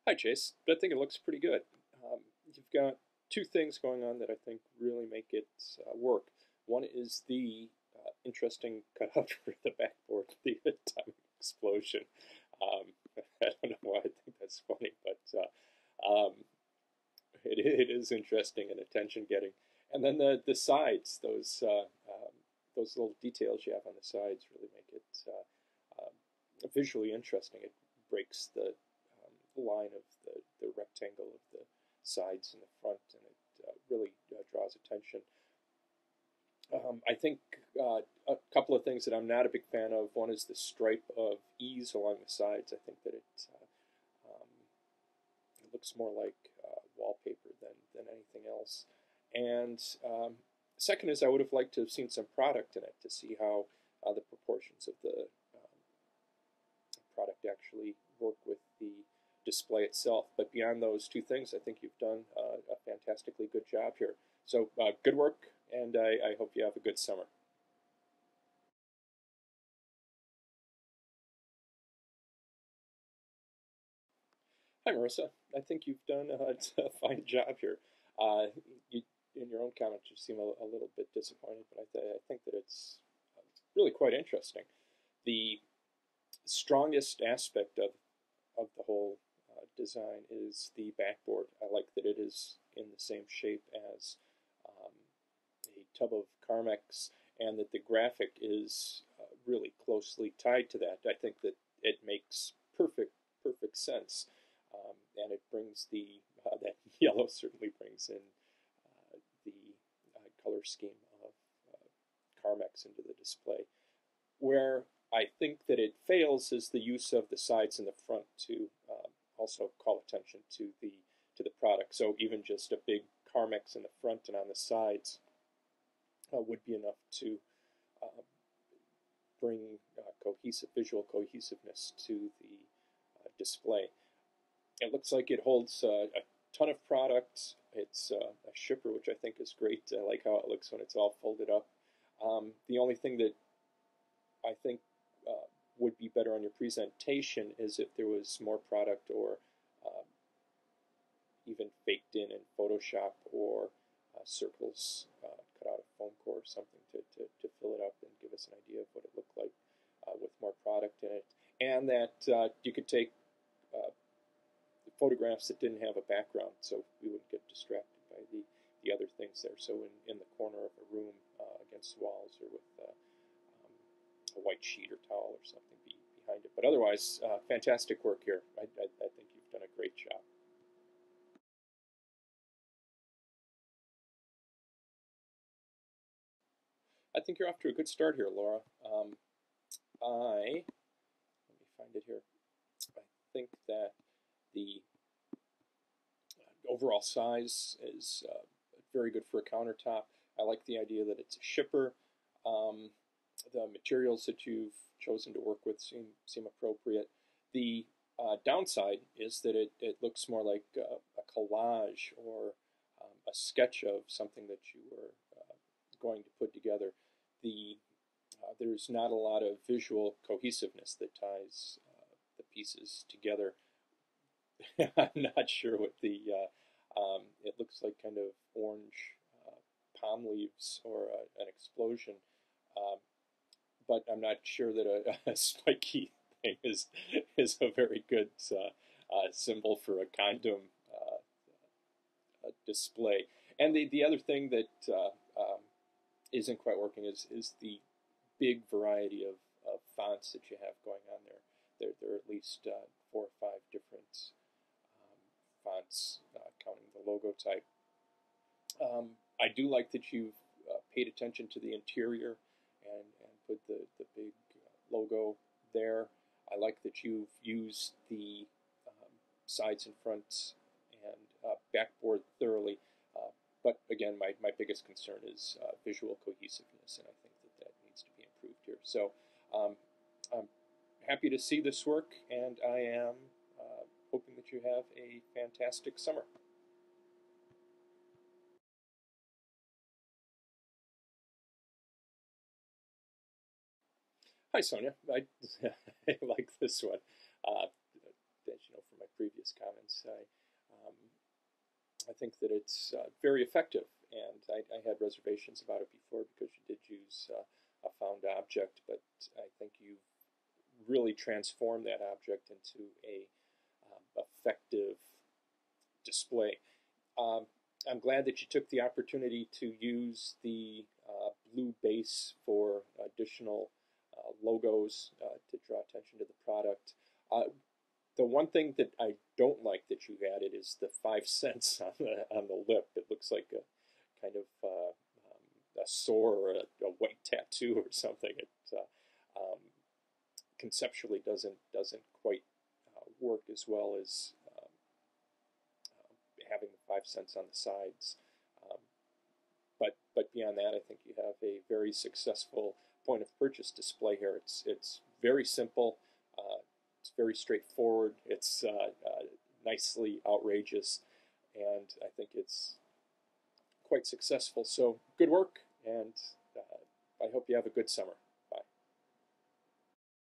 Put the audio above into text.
Hi, Chase. I think it looks pretty good. You've got two things going on that I think really make it work. One is the interesting cutout for the backboard, the atomic explosion. Um, I don't know why I think that's funny, but it is interesting and attention getting. And then the sides, those little details you have on the sides really make it visually interesting. It breaks the line of the rectangle of the sides and the front, and it really draws attention. I think a couple of things that I'm not a big fan of. One is the stripe of ease along the sides. I think that it looks more like wallpaper than anything else. And second is I would have liked to have seen some product in it to see how the proportions of the product actually work with the display itself. But beyond those two things, I think you've done a fantastically good job here. So good work, and I hope you have a good summer. Hi, Marissa. I think you've done a fine job here. You, in your own comments, you seem a little bit disappointed, but I think that it's really quite interesting. The strongest aspect of the whole design is the backboard. I like that it is in the same shape as um, a tub of Carmex, and that the graphic is really closely tied to that. I think that it makes perfect sense, and it brings the that yellow certainly brings in the color scheme of Carmex into the display. Where I think that it fails is the use of the sides and the front to also call attention to the product. So even just a big Carmex in the front and on the sides would be enough to uh, bring visual cohesiveness to the display. It looks like it holds a ton of products. It's a shipper, which I think is great. I like how it looks when it's all folded up. The only thing that I think would be better on your presentation is if there was more product, or uh, even faked in Photoshop, or circles cut out of foam core or something to fill it up and give us an idea of what it looked like with more product in it. And that you could take uh, photographs that didn't have a background, so we wouldn't get distracted by the other things there. So in the corner of a room against walls, or with a white sheet or towel or something behind it. But otherwise, fantastic work here. I think you've done a great job. I think you're off to a good start here, Laura. Let me find it here. I think that the overall size is very good for a countertop. I like the idea that it's a shipper. Um, the materials that you've chosen to work with seem appropriate. The downside is that it looks more like a collage, or a sketch of something that you were going to put together. There's not a lot of visual cohesiveness that ties the pieces together. I'm not sure what it looks like kind of orange palm leaves, or an explosion. Um, but I'm not sure that a spiky thing is a very good symbol for a condom display. And the other thing that isn't quite working is the big variety of fonts that you have going on there. There are at least 4 or 5 different fonts, counting the logo type. I do like that you've paid attention to the interior, and put the big logo there. I like that you've used the sides and fronts and backboard thoroughly. But again, my biggest concern is visual cohesiveness, and I think that needs to be improved here. So um, I'm happy to see this work, and I am hoping that you have a fantastic summer. Hi, Sonia. I, I like this one. As you know from my previous comments. I think that it's very effective, and I had reservations about it before because you did use a found object, but I think you've really transformed that object into a effective display. I'm glad that you took the opportunity to use the blue base for additional logos to draw attention to the product. The one thing that I don't like that you added is the 5 cents on the lip. It looks like a kind of a sore or a white tattoo or something. It conceptually doesn't quite work as well as having the 5 cents on the sides. But beyond that, I think you have a very successful point of purchase display here. It's very simple. It's very straightforward. It's nicely outrageous, and I think it's quite successful. So good work, and I hope you have a good summer.